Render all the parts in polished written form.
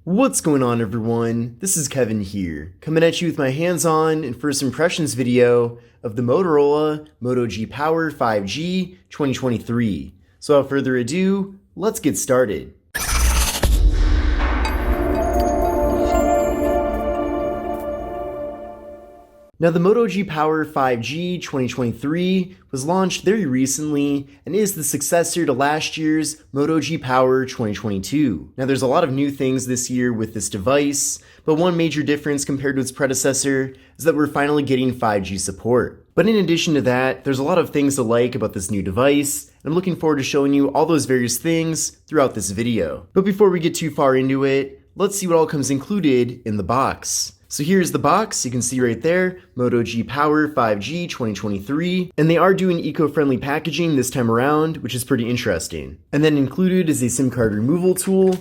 What's going on, everyone? This is Kevin here, coming at you with my hands-on and first impressions video of the Motorola Moto G Power 5G 2023. So without further ado, let's get started. Now, the Moto G Power 5G 2023 was launched very recently and is the successor to last year's Moto G Power 2022. Now, there's a lot of new things this year with this device, but one major difference compared to its predecessor is that we're finally getting 5G support. But in addition to that, there's a lot of things to like about this new device, and I'm looking forward to showing you all those various things throughout this video. But before we get too far into it, let's see what all comes included in the box. So here's the box. You can see right there, Moto G Power 5G 2023, and they are doing eco-friendly packaging this time around, which is pretty interesting. And then included is a SIM card removal tool.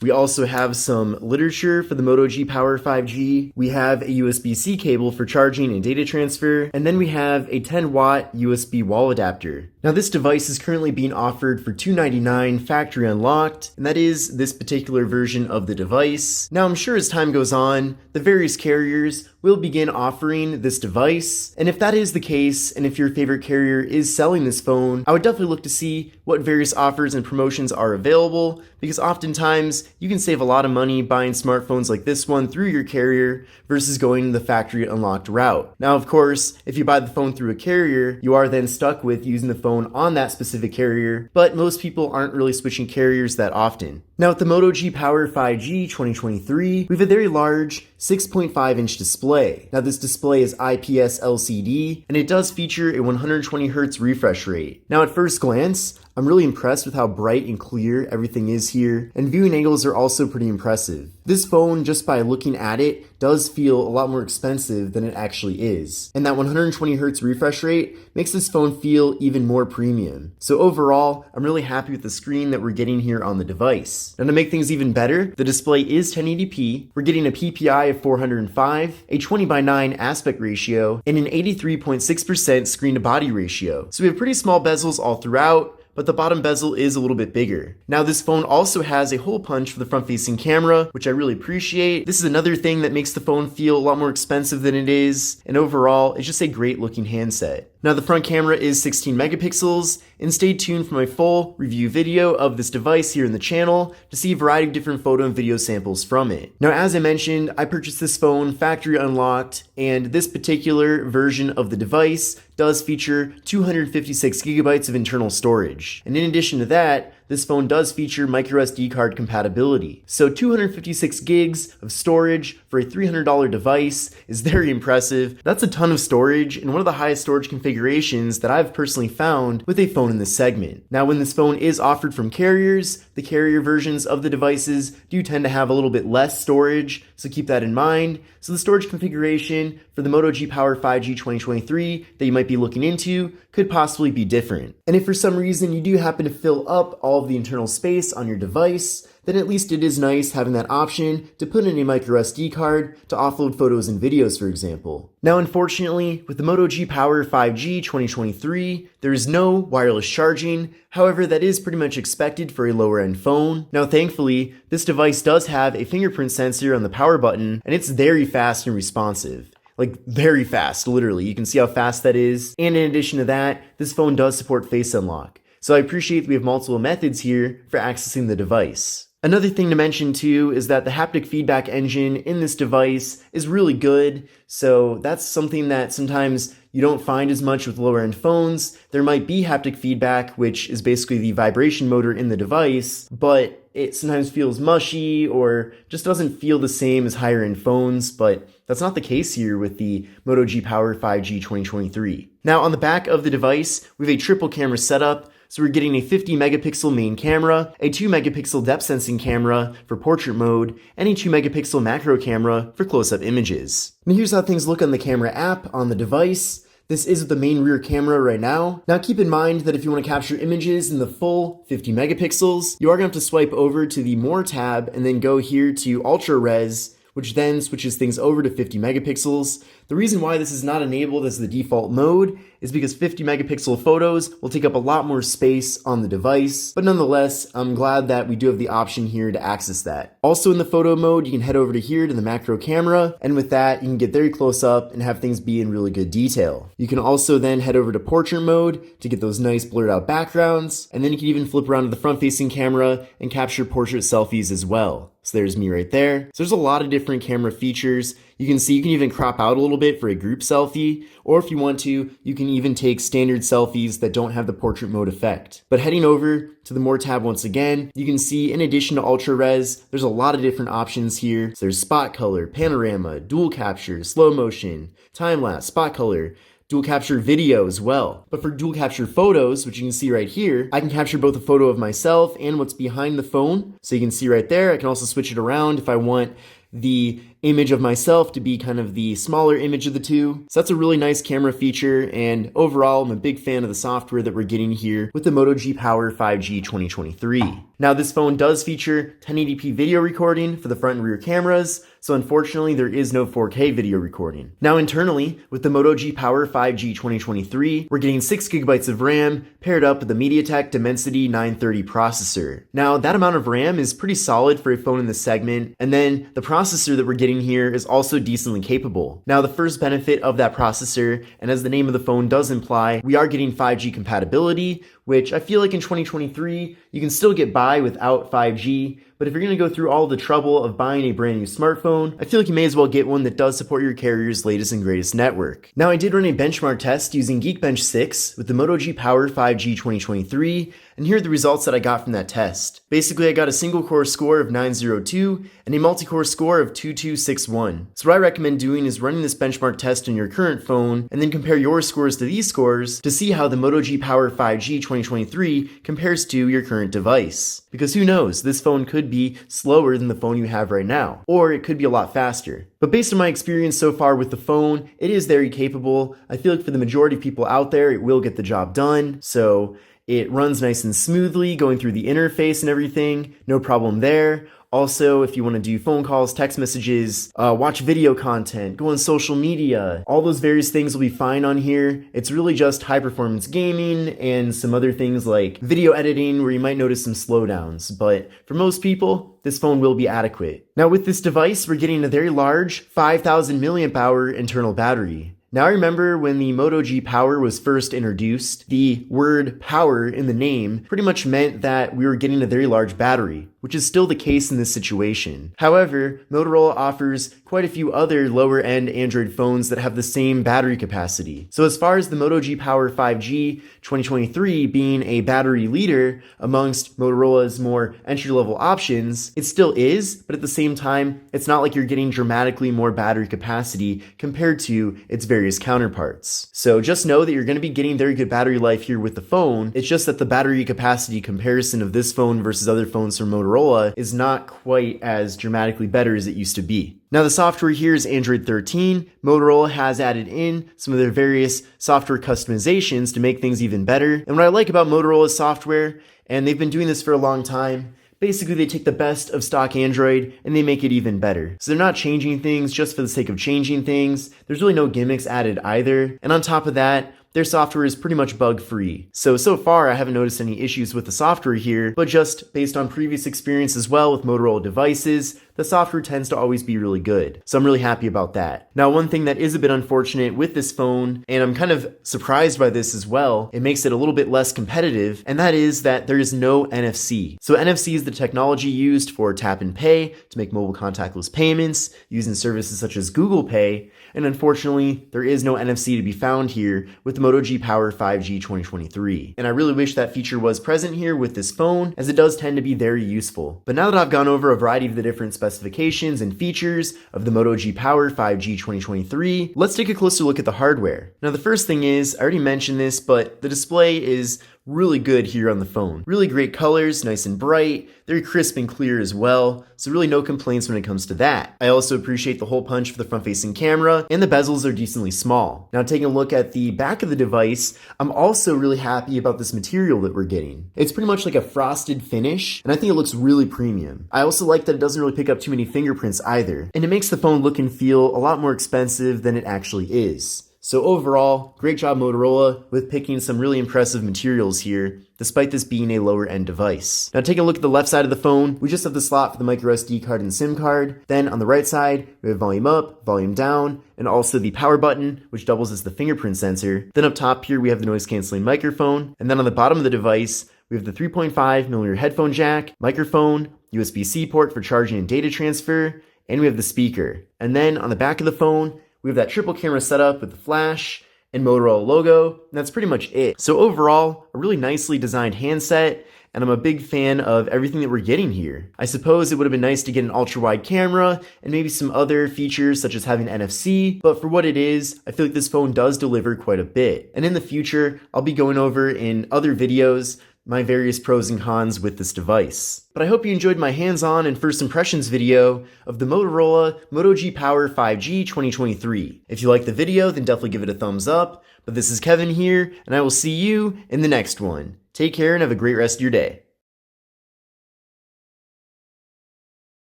We also have some literature for the Moto G Power 5G. We have a USB-C cable for charging and data transfer, and then we have a 10-watt USB wall adapter. Now, this device is currently being offered for $299 factory unlocked, and that is this particular version of the device. Now, I'm sure as time goes on, the various carriers will begin offering this device, and if that is the case, and if your favorite carrier is selling this phone, I would definitely look to see what various offers and promotions are available, because oftentimes you can save a lot of money buying smartphones like this one through your carrier versus going the factory unlocked route. Now, of course, if you buy the phone through a carrier, you are then stuck with using the phone on that specific carrier, but most people aren't really switching carriers that often. Now, with the Moto G Power 5G 2023, we have a very large 6.5-inch display. Now, this display is IPS LCD, and it does feature a 120Hz refresh rate. Now, at first glance, I'm really impressed with how bright and clear everything is here, and viewing angles are also pretty impressive. This phone, just by looking at it, does feel a lot more expensive than it actually is. And that 120Hz refresh rate makes this phone feel even more premium. So overall, I'm really happy with the screen that we're getting here on the device. Now, to make things even better, the display is 1080p, we're getting a PPI of 405, a 20:9 aspect ratio, and an 83.6% screen-to-body ratio. So we have pretty small bezels all throughout, but the bottom bezel is a little bit bigger. Now, this phone also has a hole punch for the front-facing camera, which I really appreciate. This is another thing that makes the phone feel a lot more expensive than it is, and overall, it's just a great-looking handset. Now, the front camera is 16 megapixels, and stay tuned for my full review video of this device here in the channel to see a variety of different photo and video samples from it. Now, as I mentioned, I purchased this phone factory unlocked, and this particular version of the device does feature 256 gigabytes of internal storage. And in addition to that, this phone does feature microSD card compatibility. So 256 gigs of storage for a $300 device is very impressive. That's a ton of storage and one of the highest storage configurations that I've personally found with a phone in this segment. Now, when this phone is offered from carriers, the carrier versions of the devices do tend to have a little bit less storage, so keep that in mind. So the storage configuration for the Moto G Power 5G 2023 that you might be looking into could possibly be different. And if for some reason you do happen to fill up all of the internal space on your device, then at least it is nice having that option to put in a microSD card to offload photos and videos, for example. Now, unfortunately, with the Moto G Power 5G 2023, there is no wireless charging. However, that is pretty much expected for a lower-end phone. Now, thankfully, this device does have a fingerprint sensor on the power button, and it's very fast and responsive. Like, very fast, literally. You can see how fast that is. And in addition to that, this phone does support Face Unlock. So I appreciate that we have multiple methods here for accessing the device. Another thing to mention too is that the haptic feedback engine in this device is really good. So that's something that sometimes you don't find as much with lower end phones. There might be haptic feedback, which is basically the vibration motor in the device, but it sometimes feels mushy or just doesn't feel the same as higher end phones, but that's not the case here with the Moto G Power 5G 2023. Now, on the back of the device, we have a triple camera setup. So we're getting a 50 megapixel main camera, a 2 megapixel depth sensing camera for portrait mode, and a 2 megapixel macro camera for close-up images. And here's how things look on the camera app on the device. This is the main rear camera right now. Now, keep in mind that if you want to capture images in the full 50 megapixels, you are going to have to swipe over to the More tab and then go here to Ultra Res, which then switches things over to 50 megapixels. The reason why this is not enabled as the default mode is because 50 megapixel photos will take up a lot more space on the device, but nonetheless, I'm glad that we do have the option here to access that. Also in the photo mode, you can head over to here to the macro camera, and with that, you can get very close up and have things be in really good detail. You can also then head over to portrait mode to get those nice blurred out backgrounds, and then you can even flip around to the front facing camera and capture portrait selfies as well. So there's me right there. So there's a lot of different camera features. You can see you can even crop out a little bit for a group selfie, or if you want to, you can even take standard selfies that don't have the portrait mode effect. But heading over to the More tab once again, you can see in addition to ultra res, there's a lot of different options here. So there's spot color, panorama, dual capture, slow motion, time lapse, spot color, dual capture video as well. But for dual capture photos, which you can see right here, I can capture both a photo of myself and what's behind the phone. So you can see right there, I can also switch it around if I want the image of myself to be kind of the smaller image of the two. So that's a really nice camera feature, and overall, I'm a big fan of the software that we're getting here with the Moto G Power 5G 2023. Now this phone does feature 1080p video recording for the front and rear cameras, so unfortunately there is no 4K video recording. Now internally, with the Moto G Power 5G 2023, we're getting 6GB of RAM paired up with the MediaTek Dimensity 930 processor. Now that amount of RAM is pretty solid for a phone in this segment, and then the processor that we're getting here is also decently capable. Now the first benefit of that processor, and as the name of the phone does imply, we are getting 5G compatibility, which I feel like in 2023, you can still get by without 5G, but if you're going to go through all the trouble of buying a brand new smartphone, I feel like you may as well get one that does support your carrier's latest and greatest network. Now I did run a benchmark test using Geekbench 6 with the Moto G Power 5G 2023, and here are the results that I got from that test. Basically, I got a single core score of 902 and a multi-core score of 2261. So what I recommend doing is running this benchmark test on your current phone and then compare your scores to these scores to see how the Moto G Power 5G 2023 compares to your current device. Because who knows, this phone could be slower than the phone you have right now, or it could be a lot faster. But based on my experience so far with the phone, it is very capable. I feel like for the majority of people out there, it will get the job done. So it runs nice and smoothly, going through the interface and everything, no problem there. Also, if you want to do phone calls, text messages, watch video content, go on social media, all those various things will be fine on here. It's really just high performance gaming and some other things like video editing where you might notice some slowdowns. But for most people, this phone will be adequate. Now with this device, we're getting a very large 5,000 milliamp hour internal battery. Now I remember when the Moto G Power was first introduced, the word power in the name pretty much meant that we were getting a very large battery, which is still the case in this situation. However, Motorola offers quite a few other lower-end Android phones that have the same battery capacity. So as far as the Moto G Power 5G 2023 being a battery leader amongst Motorola's more entry-level options, it still is, but at the same time, it's not like you're getting dramatically more battery capacity compared to its various counterparts. So just know that you're going to be getting very good battery life here with the phone. It's just that the battery capacity comparison of this phone versus other phones from Motorola is not quite as dramatically better as it used to be. Now the software here is Android 13. Motorola has added in some of their various software customizations to make things even better. And what I like about Motorola's software, and they've been doing this for a long time, basically they take the best of stock Android and they make it even better. So they're not changing things just for the sake of changing things. There's really no gimmicks added either. And on top of that, their software is pretty much bug-free. So far I haven't noticed any issues with the software here, but just based on previous experience as well with Motorola devices, the software tends to always be really good. So I'm really happy about that. Now, one thing that is a bit unfortunate with this phone, and I'm kind of surprised by this as well, it makes it a little bit less competitive, and that is that there is no NFC. So NFC is the technology used for tap and pay to make mobile contactless payments using services such as Google Pay, and unfortunately, there is no NFC to be found here with the Moto G Power 5G 2023. And I really wish that feature was present here with this phone, as it does tend to be very useful. But now that I've gone over a variety of the different specifications and features of the Moto G Power 5G 2023, let's take a closer look at the hardware. Now the first thing is, I already mentioned this, but the display is really good here on the phone. Really great colors, nice and bright, very crisp and clear as well, so really no complaints when it comes to that. I also appreciate the hole punch for the front-facing camera, and the bezels are decently small. Now taking a look at the back of the device, I'm also really happy about this material that we're getting. It's pretty much like a frosted finish, and I think it looks really premium. I also like that it doesn't really pick up too many fingerprints either, and it makes the phone look and feel a lot more expensive than it actually is. So overall, great job Motorola with picking some really impressive materials here, despite this being a lower end device. Now take a look at the left side of the phone. We just have the slot for the micro SD card and SIM card. Then on the right side, we have volume up, volume down, and also the power button, which doubles as the fingerprint sensor. Then up top here, we have the noise canceling microphone. And then on the bottom of the device, we have the 3.5mm headphone jack, microphone, USB-C port for charging and data transfer, and we have the speaker. And then on the back of the phone, we have that triple camera setup with the flash and Motorola logo, and that's pretty much it. So overall, a really nicely designed handset, and I'm a big fan of everything that we're getting here. I suppose it would have been nice to get an ultra-wide camera and maybe some other features such as having NFC, but for what it is, I feel like this phone does deliver quite a bit. And in the future, I'll be going over in other videos my various pros and cons with this device. But I hope you enjoyed my hands-on and first impressions video of the Motorola Moto G Power 5G 2023. If you liked the video, then definitely give it a thumbs up. But this is Kevin here, and I will see you in the next one. Take care and have a great rest of your day.